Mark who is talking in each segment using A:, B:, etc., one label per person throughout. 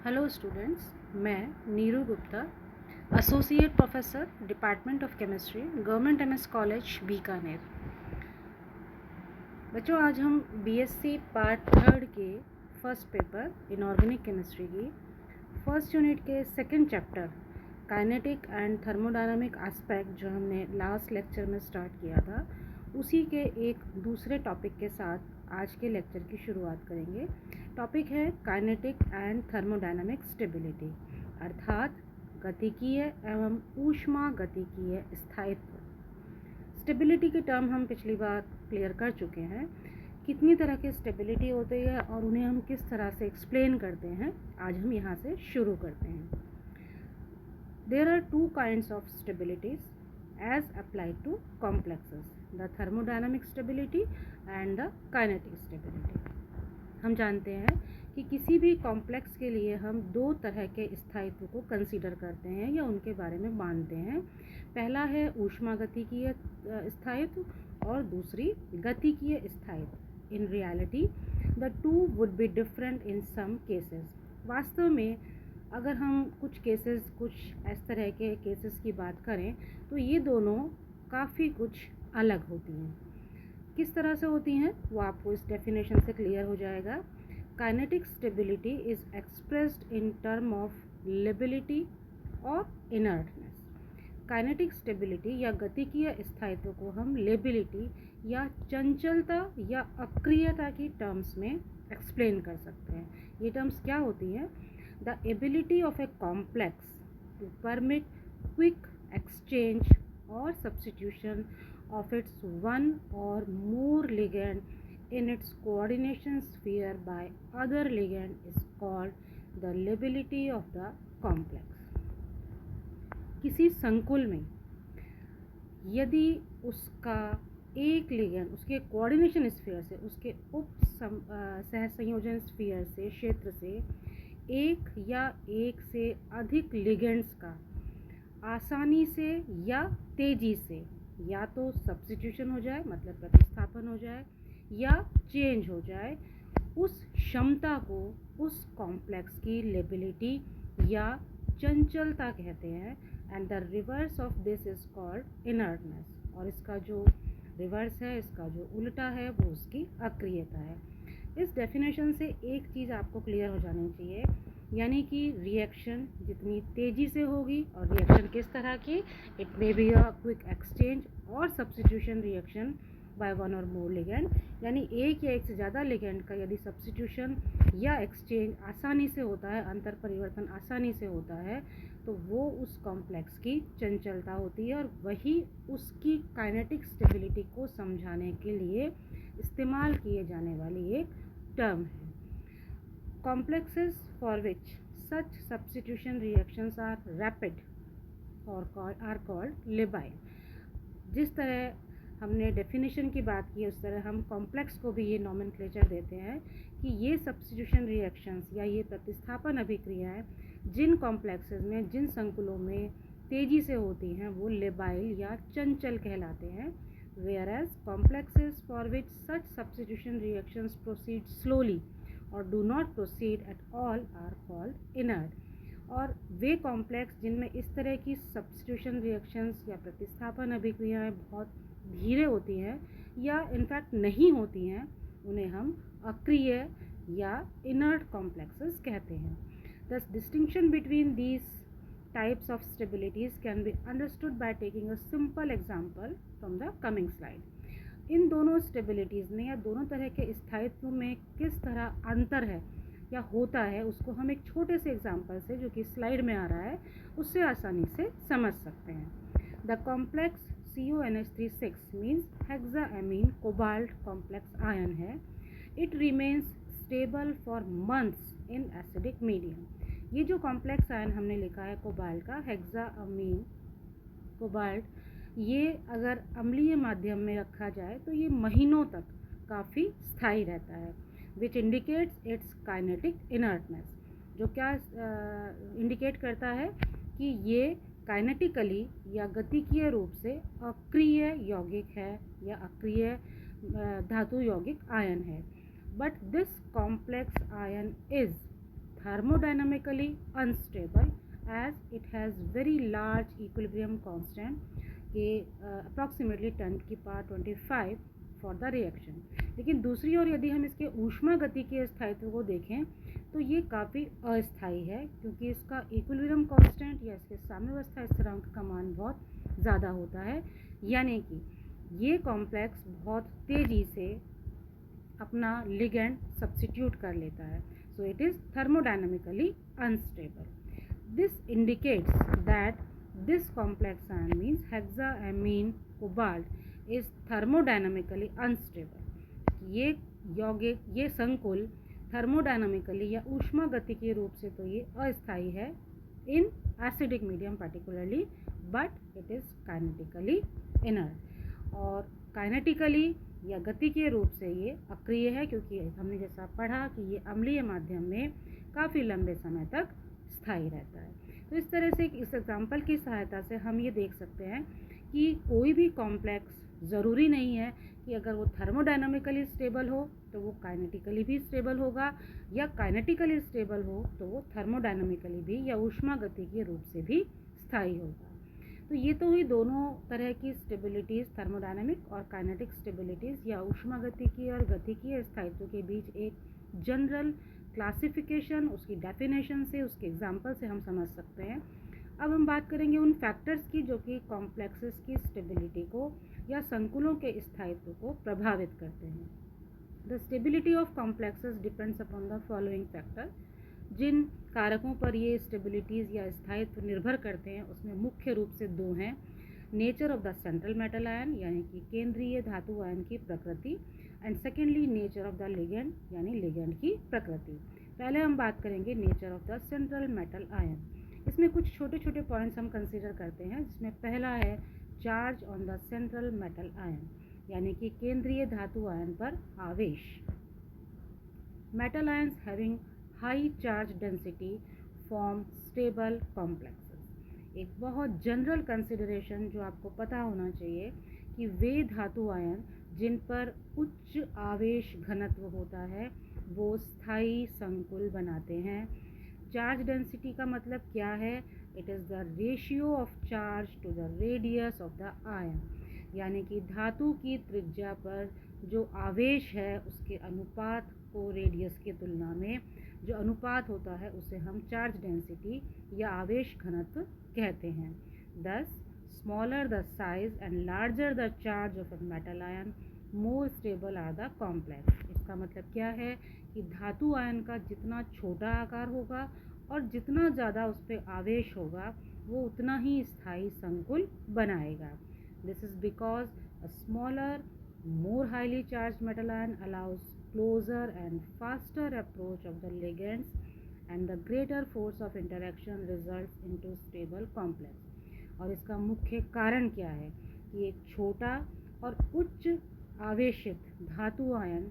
A: Hello students, मैं Neeru Gupta, associate professor department of chemistry, government MS college Bikaner. बच्चों, आज हम बीएससी पार्ट 3 के फर्स्ट पेपर इनऑर्गेनिक केमिस्ट्री की फर्स्ट यूनिट के second chapter kinetic and thermodynamic aspect जो हमने लास्ट लेक्चर में स्टार्ट किया था, उसी के एक दूसरे टॉपिक के साथ आज के लेक्चर की शुरुआत करेंगे। टॉपिक है काइनेटिक एंड थर्मोडायनामिक स्टेबिलिटी, अर्थात गतिकीय एवं ऊष्मागतिकीय स्थायित्व। स्टेबिलिटी की टर्म हम पिछली बार क्लियर कर चुके हैं। कितनी तरह की स्टेबिलिटी होती है और उन्हें हम किस तरह से एक्सप्लेन करते हैं, आज हम यहाँ से शुरू करते हैं। There are two kinds of stabilities as applied to complexes, the thermodynamic stability and the kinetic stability. हम जानते हैं कि किसी भी कॉम्प्लेक्स के लिए हम दो तरह के स्थायित्व को कंसीडर करते हैं या उनके बारे में मानते हैं। पहला है ऊष्मागतिकीय स्थायित्व और दूसरी गतिकीय स्थायित्व। In reality the two would be different in some cases. वास्तव में अगर हम कुछ इस तरह के केसेस की बात करें तो ये दोनों काफ़ी कुछ अलग होती हैं। किस तरह से होती हैं वो आपको इस डेफिनेशन से क्लियर हो जाएगा। Kinetic stability is expressed in term of liability और इनर्टनेस। काइनेटिक स्टेबिलिटी या गतिकीय स्थायित्व को हम लेबिलिटी या चंचलता या अक्रियता की टर्म्स में एक्सप्लेन कर सकते हैं। ये टर्म्स क्या होती हैं? The ability of a complex to permit quick exchange or substitution of its one or more ligand in its coordination sphere by other ligand is called the lability of the complex. किसी संकुल में यदि उसका एक ligand उसके coordination sphere से, उसके सहसंयोजन sphere से, क्षेत्र से एक या एक से अधिक लिगेंड्स का आसानी से या तेजी से या तो सब्स्टिट्यूशन हो जाए, मतलब प्रतिस्थापन हो जाए, या चेंज हो जाए, उस क्षमता को उस कॉम्प्लेक्स की लेबिलिटी या चंचलता कहते हैं। And the reverse of this is called inertness. और इसका जो रिवर्स है, इसका जो उल्टा है, वो उसकी अक्रियता है। इस डेफिनेशन से एक चीज़ आपको क्लियर हो जानी चाहिए, यानी कि रिएक्शन जितनी तेज़ी से होगी, और रिएक्शन किस तरह की, it may be a quick exchange और substitution reaction by one or more ligand, यानी एक या एक से ज़्यादा लिगेंड का यदि सब्स्टिट्यूशन या एक्सचेंज आसानी से होता है, अंतर परिवर्तन आसानी से होता है, तो वो उस कॉम्प्लेक्स की चंचलता होती है और वही उसकी काइनेटिक स्टेबिलिटी को समझाने के लिए इस्तेमाल किए जाने वाली एक टर्म है। Complexes for which such substitution reactions are rapid or are called labile. जिस तरह हमने डेफिनेशन की बात की, उस तरह हम कॉम्प्लेक्स को भी ये नॉमेनक्लेचर देते हैं कि ये सब्स्टिट्यूशन रिएक्शंस या ये प्रतिस्थापन अभिक्रियाएं जिन कॉम्प्लेक्सेस में, जिन संकुलों में तेज़ी से होती हैं, वो लेबाइल या चंचल कहलाते हैं। whereas complexes for which such substitution reactions proceed slowly or do not proceed at all are called inert. और वे कॉम्प्लेक्स जिनमें इस तरह की सब्स्टिट्यूशन रिएक्शंस या प्रतिस्थापन अभिक्रियाएं बहुत धीरे होती हैं या इनफैक्ट नहीं होती हैं, उन्हें हम अक्रिय या इनर्ट कॉम्प्लेक्सेस कहते हैं। Thus distinction between these types of stabilities can be understood by taking a simple example from the coming slide. इन दोनों स्टेबिलिटीज़ में या दोनों तरह के स्थायित्व में किस तरह अंतर है या होता है, उसको हम एक छोटे से एग्जाम्पल से, जो कि स्लाइड में आ रहा है, उससे आसानी से समझ सकते हैं। The complex CONH3 means hexaammine cobalt complex ion है। It remains stable for months in acidic medium. ये जो कॉम्प्लेक्स आयन हमने लिखा है कोबाल्ट का, हेक्साएमीन कोबाल्ट, ये अगर अम्लीय माध्यम में रखा जाए तो ये महीनों तक काफ़ी स्थायी रहता है। Which indicates it's kinetic inertness, जो क्या इंडिकेट करता है कि ये काइनेटिकली या गतिकीय रूप से अक्रिय यौगिक है या अक्रिय धातु यौगिक आयन है। But this complex ion is thermodynamically unstable as it has very large equilibrium constant के approximately 10⁻25 फॉर द रिएक्शन। लेकिन दूसरी ओर यदि हम इसके ऊष्मा गति के स्थायित्व को देखें तो ये काफ़ी अस्थायी है, क्योंकि इसका इक्विलिब्रियम कांस्टेंट या इसके साम्यावस्था स्थिरांक का मान बहुत ज़्यादा होता है, यानी कि ये कॉम्प्लेक्स बहुत तेज़ी से अपना लिगेंड सब्स्टिट्यूट कर लेता है। So it is thermodynamically unstable. This indicates that this complex ion means hexaammine cobalt is thermodynamically unstable. ये यौगिक, ये संकुल थर्मोडायनामिकली या ऊष्मा गतिकीय रूप से तो ये अस्थायी है इन acidic medium particularly, but it is kinetically inert. और काइनेटिकली या गतिकीय रूप से ये अक्रिय है, क्योंकि हमने जैसा पढ़ा कि ये अम्लीय माध्यम में काफ़ी लंबे समय तक स्थायी रहता है। तो इस तरह से इस एग्जाम्पल की सहायता से हम ये देख सकते हैं कि कोई भी कॉम्प्लेक्स ज़रूरी नहीं है कि अगर वो थर्मोडायनामिकली स्टेबल हो तो वो काइनेटिकली भी स्टेबल होगा, या काइनेटिकली स्टेबल हो तो वो थर्मोडायनामिकली भी या ऊष्मागतिकीय रूप से भी स्थायी होगा। तो ये तो हुई दोनों तरह की स्टेबिलिटीज़, थर्मोडायनामिक और काइनेटिक स्टेबिलिटीज़ या ऊष्मागतिकीय और गतिकीय स्थायित्व के बीच एक जनरल क्लासिफिकेशन, उसकी डेफिनेशन से, उसके एग्जाम्पल से हम समझ सकते हैं। अब हम बात करेंगे उन फैक्टर्स की जो कि कॉम्प्लेक्सेस की स्टेबिलिटी को या संकुलों के स्थायित्व को प्रभावित करते हैं। The stability of complexes depends upon the following factor. जिन कारकों पर ये स्टेबिलिटीज़ या स्थायित्व निर्भर करते हैं उसमें मुख्य रूप से दो हैं। Nature of the central metal ion यानी कि केंद्रीय धातु आयन की प्रकृति, and secondly nature of the ligand यानी लिगेंड की प्रकृति। पहले हम बात करेंगे nature of the central metal ion. इसमें कुछ छोटे छोटे पॉइंट्स हम कंसीडर करते हैं, जिसमें पहला है charge on the central metal ion, यानी कि केंद्रीय धातु आयन पर आवेश। Metal ions having high charge density form stable complexes. एक बहुत जनरल कंसिडरेशन जो आपको पता होना चाहिए कि वे धातु आयन जिन पर उच्च आवेश घनत्व होता है वो स्थायी संकुल बनाते हैं। चार्ज डेंसिटी का मतलब क्या है? It is the ratio of charge to the radius of the ion, यानी कि धातु की त्रिज्या पर जो आवेश है उसके अनुपात को रेडियस की तुलना में जो अनुपात होता है उसे हम चार्ज डेंसिटी या आवेश घनत्व कहते हैं। Thus smaller the size and larger the charge of a metal ion more stable are the complexes. इसका मतलब क्या है कि धातु आयन का जितना छोटा आकार होगा और जितना ज़्यादा उस पर आवेश होगा वो उतना ही स्थायी संकुल बनाएगा। This is because a smaller more highly charged metal ion allows closer and faster approach of the ligands, and the greater force of interaction results into stable complex। और इसका मुख्य कारण क्या है कि एक छोटा और उच्च आवेशित धातु आयन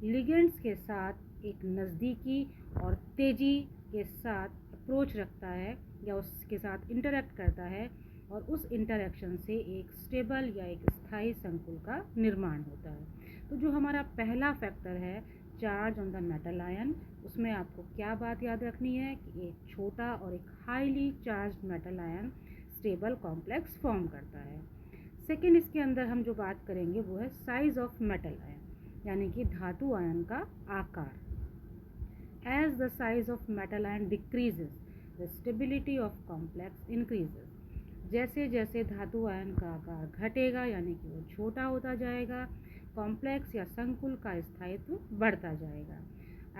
A: लिगेंड्स के साथ एक नज़दीकी और तेज़ी के साथ अप्रोच रखता है या उसके साथ इंटरेक्ट करता है, और उस इंटरेक्शन से एक स्टेबल या एक स्थायी संकुल का निर्माण होता है। तो जो हमारा पहला फैक्टर है charge on the metal ion, उसमें आपको क्या बात याद रखनी है कि एक छोटा और एक highly charged metal ion stable complex form करता है। सेकेंड, इसके अंदर हम जो बात करेंगे वो है साइज ऑफ मेटल आयन, यानी कि धातु आयन का आकार। As the size of metal ion decreases the stability of complex increases. जैसे जैसे धातु आयन का आकार घटेगा यानी कि वो छोटा होता जाएगा, कॉम्प्लेक्स या संकुल का स्थायित्व बढ़ता जाएगा।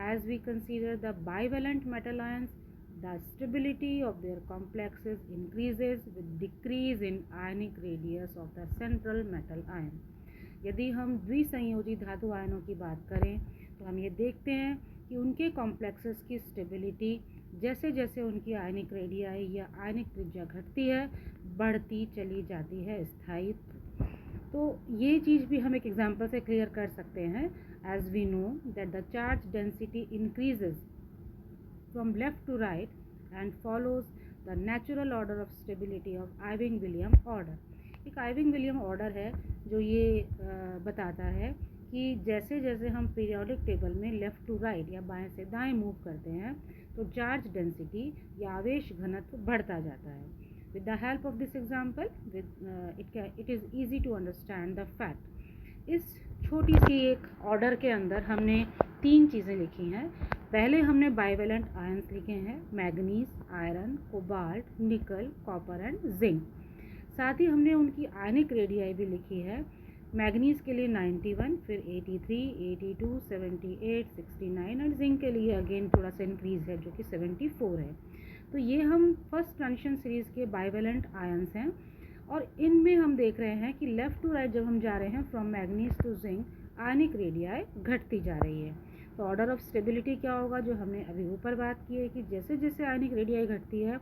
A: As we consider the bivalent metal ions, the stability of their complexes increases with decrease in ionic radius of the central metal ion. यदि हम द्विसंयोजी धातु आयनों की बात करें तो हम ये देखते हैं कि उनके कॉम्प्लेक्सेस की स्टेबिलिटी जैसे जैसे उनकी आयनिक रेडियाई या आयनिक त्रिज्या घटती है बढ़ती चली जाती है स्थायित्व। तो ये चीज़ भी हम एक एग्जांपल से क्लियर कर सकते हैं। As we know that the charge density increases from left to right and follows the natural order of stability of Irving William order. एक आइविंग विलियम ऑर्डर है जो ये बताता है कि जैसे जैसे हम पीरियोडिक टेबल में लेफ़्ट टू राइट या बाएं से दाएं मूव करते हैं तो चार्ज डेंसिटी या आवेश घनत्व बढ़ता जाता है. With the help of this example it is easy to understand the fact. इस छोटी सी एक ऑर्डर के अंदर हमने 3 चीज़ें लिखी हैं. पहले हमने बाइवेलेंट आयंस लिखे हैं, मैग्नीज, आयरन, कोबाल्ट, निकल, कॉपर एंड जिंक. साथ ही हमने उनकी आयनिक रेडियाई भी लिखी है. मैग्नीज के लिए 91, फिर 83, 82, 78, 69 और जिंक के लिए अगेन थोड़ा सा इंक्रीज है जो कि 74 है. तो ये हम फर्स्ट ट्रांजिशन सीरीज़ के बाइवेलेंट आयंस हैं और इनमें हम देख रहे हैं कि लेफ़्ट टू राइट जब हम जा रहे हैं from manganese to zinc, ionic radii घटती जा रही है. तो ऑर्डर ऑफ स्टेबिलिटी क्या होगा, जो हमने अभी ऊपर बात की है कि जैसे जैसे आयनिक रेडियाई घटती है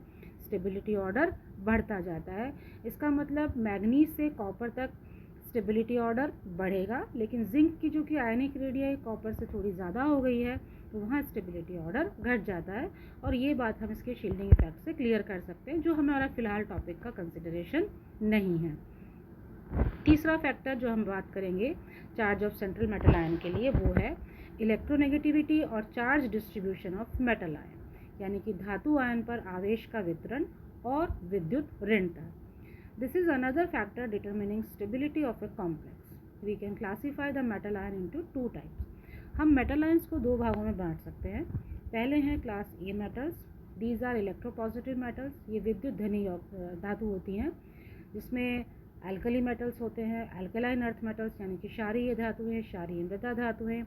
A: स्टेबिलिटी ऑर्डर बढ़ता जाता है. इसका मतलब मैग्नीज से कॉपर तक स्टेबिलिटी ऑर्डर बढ़ेगा, लेकिन जिंक की जो कि आयनिक रेडियाई कॉपर से थोड़ी ज़्यादा हो गई है तो वहाँ स्टेबिलिटी ऑर्डर घट जाता है. और ये बात हम इसके शील्डिंग इफेक्ट से क्लियर कर सकते हैं जो हमारा फ़िलहाल टॉपिक का कंसिडरेशन नहीं है. तीसरा फैक्टर जो हम बात करेंगे charge of central metal ion के लिए वो है इलेक्ट्रोनेगेटिविटी और charge distribution of metal ion, यानी कि धातु आयन पर आवेश का वितरण और विद्युत ऋणता. This is another factor determining stability of a complex. We can classify the metal ion into 2 types. हम मेटल आयंस को 2 भागों में बांट सकते हैं. पहले हैं class A metals. These are electropositive metals. ये विद्युत धनी धातु होती हैं जिसमें एल्कली मेटल्स होते हैं, एल्कलाइन अर्थ मेटल्स यानी कि क्षारीय धातुएं, क्षारीय मृदा धातुएं.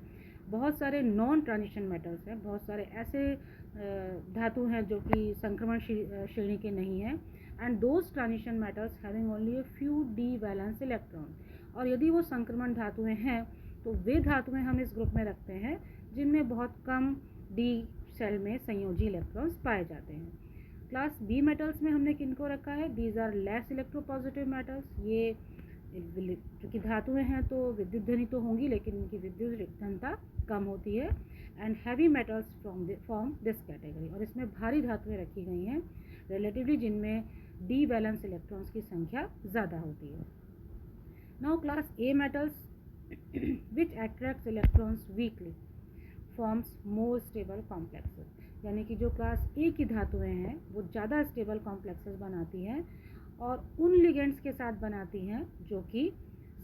A: बहुत सारे नॉन ट्रांजिशन मेटल्स हैं, बहुत सारे ऐसे धातु हैं जो कि संक्रमण श्रेणी के नहीं हैं. And those transition metals having only a few D valence electron. और यदि वो संक्रमण धातुएं हैं तो वे धातुएं हम इस ग्रुप में रखते हैं जिनमें बहुत कम डी सेल में संयोजी इलेक्ट्रॉन्स पाए जाते हैं. क्लास बी मेटल्स में हमने किनको रखा है, these are less electropositive metals. ये क्योंकि धातुएं हैं तो विद्युत धनी तो होंगी लेकिन इनकी विद्युत घनता कम होती है. And heavy metals form this category. और इसमें भारी धातुएं रखी गई हैं रिलेटिवली जिनमें डी वैलेंस इलेक्ट्रॉन्स की संख्या ज़्यादा होती है. Now class A metals which attracts electrons weekly forms more stable complexes. यानी कि जो क्लास ए की धातुएं हैं वो ज़्यादा स्टेबल कॉम्प्लेक्सेस बनाती हैं और उन लिगेंड्स के साथ बनाती हैं जो कि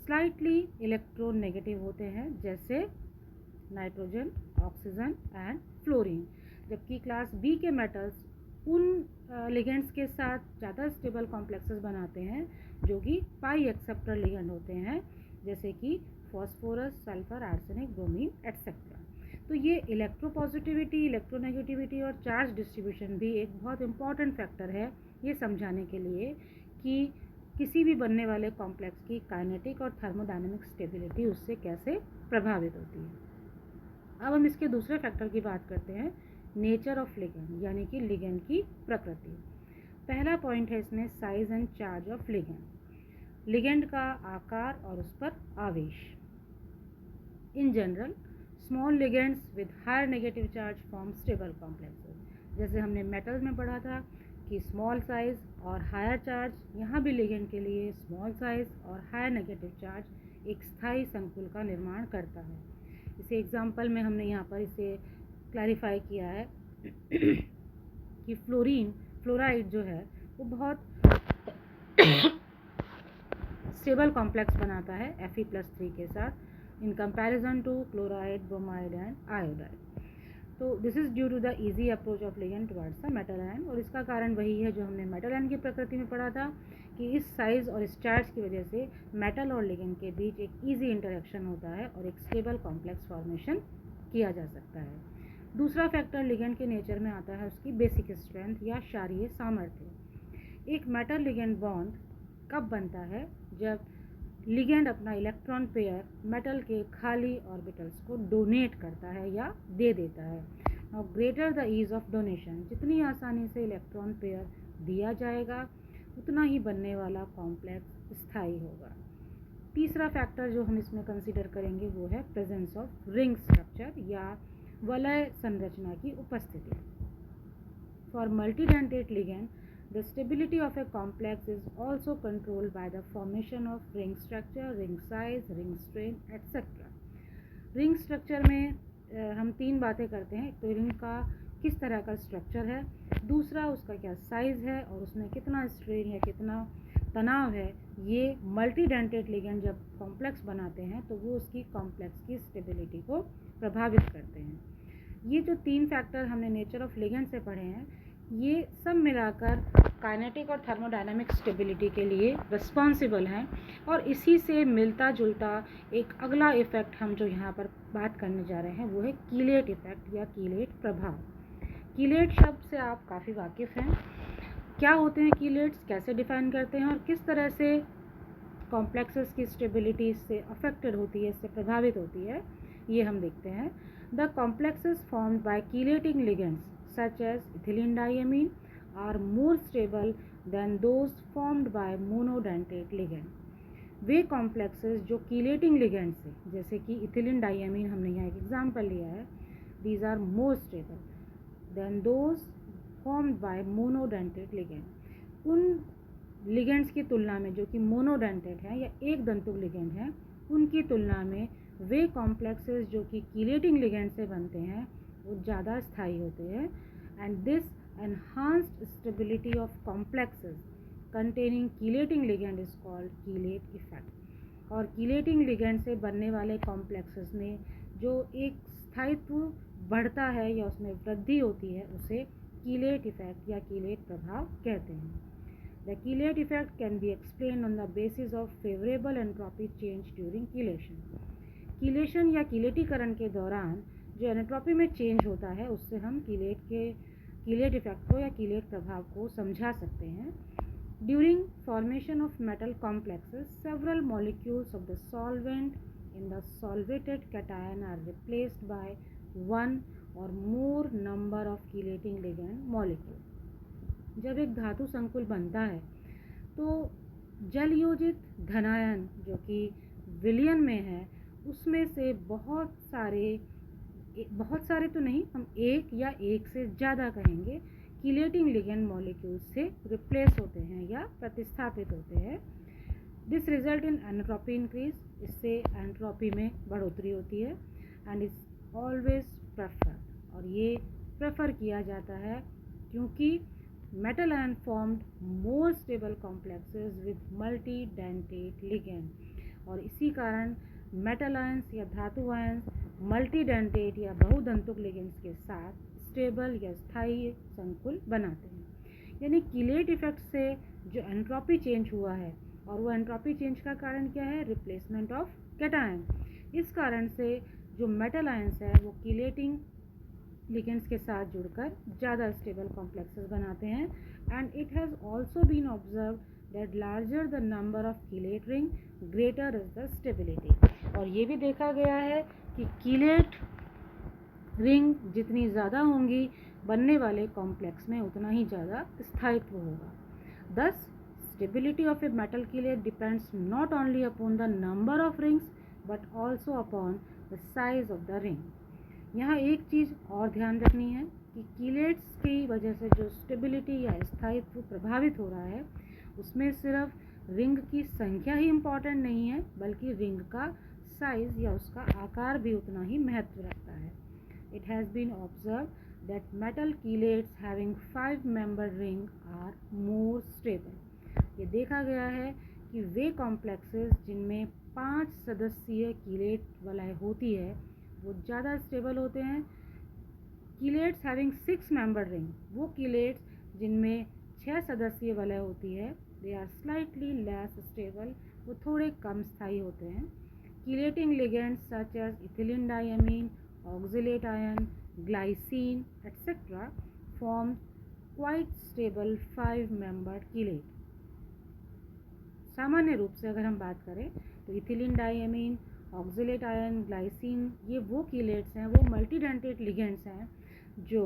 A: स्लाइटली इलेक्ट्रोन नेगेटिव होते हैं, जैसे नाइट्रोजन, ऑक्सीजन एंड फ्लोरीन. जबकि क्लास बी के मेटल्स उन लिगेंड्स के साथ ज़्यादा स्टेबल कॉम्प्लेक्सेस बनाते हैं जो कि पाई एक्सेप्टर लिगेंड होते हैं, जैसे कि phosphorus, sulphur, arsenic, bromine etcetera. तो ये इलेक्ट्रोपॉजिटिविटी, इलेक्ट्रोनेगेटिविटी और चार्ज डिस्ट्रीब्यूशन भी एक बहुत इंपॉर्टेंट फैक्टर है ये समझाने के लिए कि किसी भी बनने वाले कॉम्प्लेक्स की काइनेटिक और थर्मोडायनेमिक स्टेबिलिटी उससे कैसे प्रभावित होती है. अब हम इसके दूसरे फैक्टर की बात करते हैं, नेचर ऑफ लिगेंड, यानी कि लिगेंड की प्रकृति. पहला पॉइंट है इसमें size and charge of ligand. Ligand का आकार और उस पर आवेश. In general small ligands with higher negative charge form stable complexes. जैसे हमने मेटल में पढ़ा था कि स्मॉल साइज और हायर चार्ज, यहाँ भी लिगेंड के लिए स्मॉल साइज और हायर नेगेटिव चार्ज एक स्थायी संकुल का निर्माण करता है. इसे एग्जाम्पल में हमने यहाँ पर इसे क्लैरिफाई किया है कि फ्लोराइड जो है वो बहुत स्टेबल कॉम्प्लेक्स बनाता है Fe+3 के साथ in comparison to chloride, bromide and iodide. तो this is due to the easy approach of ligand towards the metal ion. और इसका कारण वही है जो हमने मेटल आयन की प्रकृति में पढ़ा था कि इस साइज और इस चार्ज की वजह से मेटल और लिगेंड के बीच एक इजी इंटरेक्शन होता है और एक स्टेबल कॉम्प्लेक्स फॉर्मेशन किया जा सकता है. दूसरा फैक्टर लिगेंड के नेचर में आता है उसकी बेसिक स्ट्रेंथ या क्षारीय सामर्थ्य. एक मेटल लिगेंड बॉन्ड कब बनता है, जब लिगेंड अपना इलेक्ट्रॉन पेयर मेटल के खाली ऑर्बिटल्स को डोनेट करता है या दे देता है. Now greater the ease of donation, जितनी आसानी से इलेक्ट्रॉन पेयर दिया जाएगा उतना ही बनने वाला कॉम्प्लेक्स स्थायी होगा. तीसरा फैक्टर जो हम इसमें कंसीडर करेंगे वो है प्रेजेंस ऑफ रिंग स्ट्रक्चर या वलय संरचना की उपस्थिति. For multidentate ligand the stability of a complex is also controlled by the formation of ring structure, ring size, ring strength, etc. Ring structure में हम 3 बातें करते हैं. एक तो रिंग का किस तरह का स्ट्रक्चर है, दूसरा उसका क्या साइज़ है और उसमें कितना स्ट्रेन है, कितना तनाव है। ये मल्टी डेंटेड लिगेंड जब कॉम्प्लेक्स बनाते हैं तो वो उसकी कॉम्प्लेक्स की स्टेबिलिटी को प्रभावित करते हैं। ये जो 3 फैक्टर हमने नेचर ऑफ लिगेंड से पढ़े हैं, ये सब मिलाकर काइनेटिक और थर्मोडायनामिक स्टेबिलिटी के लिए रिस्पॉन्सिबल हैं। और इसी से मिलता जुलता एक अगला इफ़ेक्ट हम जो यहाँ पर बात करने जा रहे हैं वो है कीलेट इफ़ेक्ट या कीलेट प्रभाव। कीलेट शब्द से आप काफ़ी वाकिफ़ हैं। क्या होते हैं कीलेट्स, कैसे डिफाइन करते हैं और किस तरह से कॉम्प्लेक्सेस की स्टेबिलिटी इससे अफेक्टेड होती है, इससे प्रभावित होती है, ये हम देखते हैं। The complexes formed by chelating ligands such as ethylene diamine are more stable than those formed by monodentate ligand. वे कॉम्प्लेक्सेस जो कीलेटिंग लिगेंड से, जैसे कि इथिलीन डाइएमीन हमने यहाँ एक एग्जाम्पल लिया है, these are more stable than those formed by monodentate ligand. उन लिगेंड्स की तुलना में जो कि मोनोडेंटेड है या एक दंतुक लिगेंड है, उनकी तुलना में वे कॉम्प्लेक्सेस जो कि कीलेटिंग लिगेंड से बनते हैं वो ज़्यादा स्थायी होते हैं। And this enhanced stability of complexes containing chelating ligand is called chelate effect. और कीलेटिंग लिगेंड से बनने वाले कॉम्प्लेक्सेस में जो एक स्थायित्व बढ़ता है या उसमें वृद्धि होती है उसे कीलेट इफेक्ट या कीलेट प्रभाव कहते हैं। The chelate effect can be explained on the basis of favorable entropy change during chelation. Chelation या कीलेटीकरण के दौरान जो एंट्रोपी में चेंज होता है उससे हम कीलेट इफेक्ट को या कीलेट प्रभाव को समझा सकते हैं। During formation of metal complexes several molecules of the solvent in the solvated cation are replaced by one or more number of chelating ligand molecule. जब एक धातु संकुल बनता है तो जल योजित धनायन जो कि विलयन में है उसमें से बहुत सारे तो नहीं, हम एक या एक से ज़्यादा कहेंगे, कीलेटिंग लिगेंड मॉलिक्यूल्स से रिप्लेस होते हैं या प्रतिस्थापित होते हैं। This result in entropy increase, इससे एंट्रोपी में बढ़ोतरी होती है। एंड इज ऑलवेज प्रेफर, और ये प्रेफर किया जाता है क्योंकि metal ion formed more stable complexes with multi-dentate ligand। और इसी कारण मेटल आयंस या धातु आयंस मल्टीडेंटेट या बहुदंतुक लिगेंड्स के साथ स्टेबल या स्थायी संकुल बनाते हैं। यानी कीलेट इफेक्ट से जो एंट्रोपी चेंज हुआ है, और वो एंट्रोपी चेंज का कारण क्या है, रिप्लेसमेंट ऑफ कैटायन। इस कारण से जो मेटल आयंस है वो कीलेटिंग लिगेंड्स के साथ जुड़कर ज़्यादा स्टेबल कॉम्प्लेक्सेस बनाते हैं। And it has also been observe that larger the number of chelate ring greater is the stability. और ये भी देखा गया है कि कीलेट रिंग जितनी ज़्यादा होंगी बनने वाले कॉम्प्लेक्स में उतना ही ज़्यादा स्थायित्व होगा। दस stability of a metal chelate depends not only upon the number of rings but also upon the size of the ring. यहाँ एक चीज़ और ध्यान रखनी है कि कीलेट्स की वजह से जो स्टेबिलिटी या स्थायित्व प्रभावित हो रहा है उसमें सिर्फ रिंग की संख्या ही इम्पॉर्टेंट नहीं है, बल्कि रिंग का साइज़ या उसका आकार भी उतना ही महत्व रखता है। It has been observe that metal chelates having 5 member ring are more stable. ये देखा गया है कि वे कॉम्प्लेक्सेस जिनमें 5 सदस्यीय कीलेट वलय होती है वो ज़्यादा स्टेबल होते हैं। कीलेट्स हैविंग 6 मेंबर रिंग, वो कीलेट्स जिनमें 6 सदस्यीय वलय होती है, they are slightly less stable, वो थोड़े कम स्थायी होते हैं। Chelating ligands such as ethylene diamine, oxalate ion, glycine etcetera form quite stable 5 member chelate. सामान्य रूप से अगर हम बात करें तो ethylene diamine, oxalate ion, glycine, ये वो कीलेट्स हैं, वो मल्टीडेंटेट लिगेंड्स हैं जो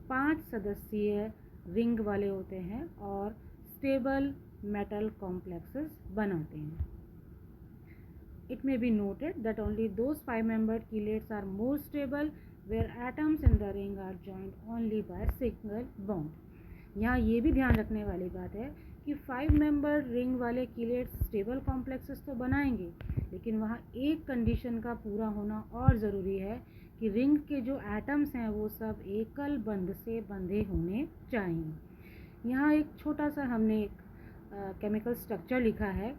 A: 5 सदस्यीय रिंग वाले होते हैं और स्टेबल मेटल कॉम्प्लेक्सेस बनाते हैं। It may be noted that only those 5-membered chelates are more stable where atoms in the ring are joined only by a single bond। यहाँ ये भी ध्यान रखने वाली बात है कि 5-membered रिंग वाले कीलेट्स स्टेबल कॉम्प्लेक्सेस तो बनाएंगे, लेकिन वहाँ एक कंडीशन का पूरा होना और ज़रूरी है कि रिंग के जो एटम्स हैं वो सब एकल बंध से बंधे होने चाहिए। यहाँ एक छोटा सा हमने एक केमिकल स्ट्रक्चर लिखा है।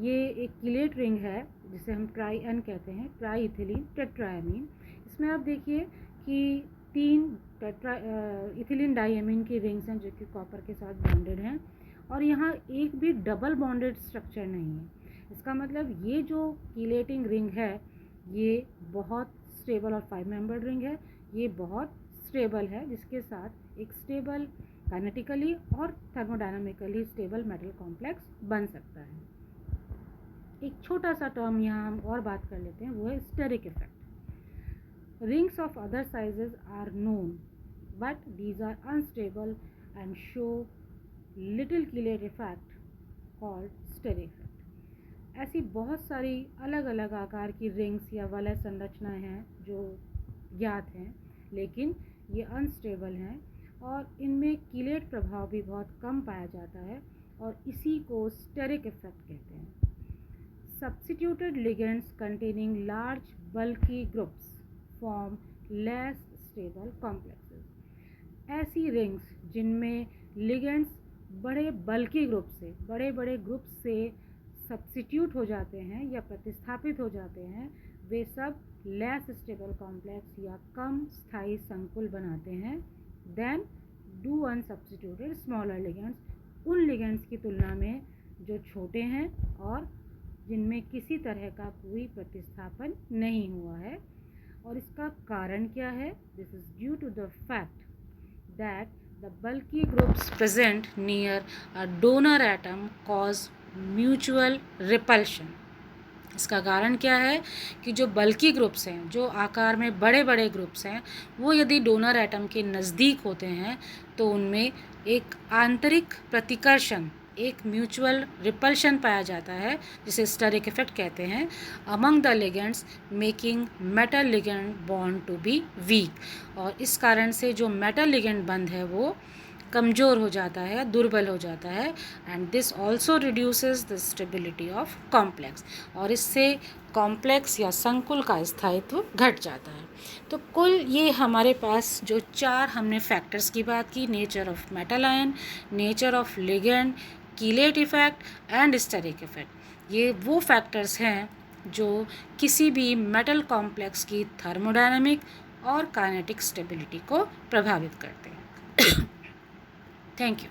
A: ये एक कीलेट रिंग है जिसे हम ट्राई एन कहते हैं, ट्राई इथिलीन टेट्राएमीन। इसमें आप देखिए कि 3 इथिलीन डाइएमीन की रिंग्स हैं जो कि कॉपर के साथ बॉन्डेड हैं, और यहाँ एक भी डबल बॉन्डेड स्ट्रक्चर नहीं है। इसका मतलब ये जो कीलेटिंग रिंग है ये बहुत स्टेबल और 5 मेंबर्ड रिंग है। ये बहुत स्टेबल है, जिसके साथ एक स्टेबल काइनेटिकली और थर्मोडायनामिकली स्टेबल मेटल कॉम्प्लेक्स बन सकता है। एक छोटा सा टर्म यहाँ हम और बात कर लेते हैं, वो है steric effect. Rings of other sizes are known but these are unstable and show little chelate effect called steric effect. ऐसी बहुत सारी अलग अलग आकार की रिंग्स या वलय संरचनाएं हैं जो ज्ञात हैं, लेकिन ये अनस्टेबल हैं और इनमें कीलेट प्रभाव भी बहुत कम पाया जाता है, और इसी को स्टेरिक इफेक्ट कहते हैं। Substituted ligands containing large bulky groups form less stable complexes. ऐसी रिंग्स जिनमें लिगेंड्स बड़े बल्की ग्रुप से सब्स्टिट्यूट हो जाते हैं या प्रतिस्थापित हो जाते हैं, वे सब लेस स्टेबल कॉम्प्लेक्स या कम स्थायी संकुल बनाते हैं देन डू अनसब्स्टिट्यूटेड स्मॉलर लिगेंड्स, उन लिगेंड्स की तुलना में जो छोटे हैं और जिनमें किसी तरह का कोई प्रतिस्थापन नहीं हुआ है। और इसका कारण क्या है? This is due to the fact that the bulky groups present near a donor atom cause mutual repulsion. इसका कारण क्या है कि जो बल्की ग्रुप्स हैं, जो आकार में बड़े बड़े ग्रुप्स हैं, वो यदि डोनर एटम के नज़दीक होते हैं तो उनमें एक आंतरिक प्रतिकर्षण, एक म्यूचुअल रिपल्शन पाया जाता है, जिसे स्टेरिक इफेक्ट कहते हैं, among the ligands making metal ligand bond to be weak. और इस कारण से जो मेटल लिगेंड बंध है वो कमज़ोर हो जाता है, दुर्बल हो जाता है, and this also reduces the stability of complex, और इससे कॉम्प्लेक्स या संकुल का स्थायित्व घट जाता है। तो कुल ये हमारे पास जो 4 हमने फैक्टर्स की बात की, nature of metal ion, nature of ligand, chelate effect and steric effect, ये वो फैक्टर्स हैं जो किसी भी मेटल कॉम्प्लेक्स की थर्मोडायनामिक और काइनेटिक स्टेबिलिटी को प्रभावित करते हैं। Thank you.